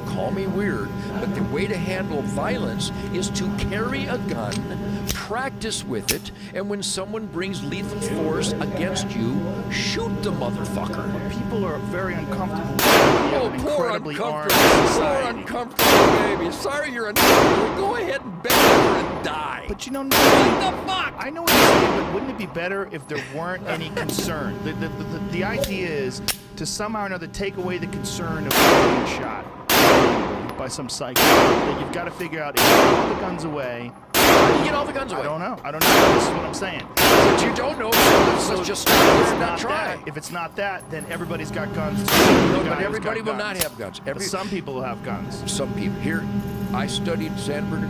Call me weird, but the way to handle violence is to carry a gun, practice with it, and when someone brings lethal force against you, shoot the motherfucker. People are very uncomfortable. Oh, poor uncomfortable baby. Sorry you're uncomfortable. Go ahead and beg her and die. But you know, what the fuck? I know what you're saying, but wouldn't it be better if there weren't any concern? The idea is to somehow or another take away the concern of being shot by some psycho. That you've got to figure out if you get all the guns away. How do you get all the guns away? I don't know. This is what I'm saying. But you don't know, so let's just stop there and not try. If it's not that, then everybody's got guns. No, but everybody will not have guns. But some people will have guns. Some people. Here, I studied San Bernardino.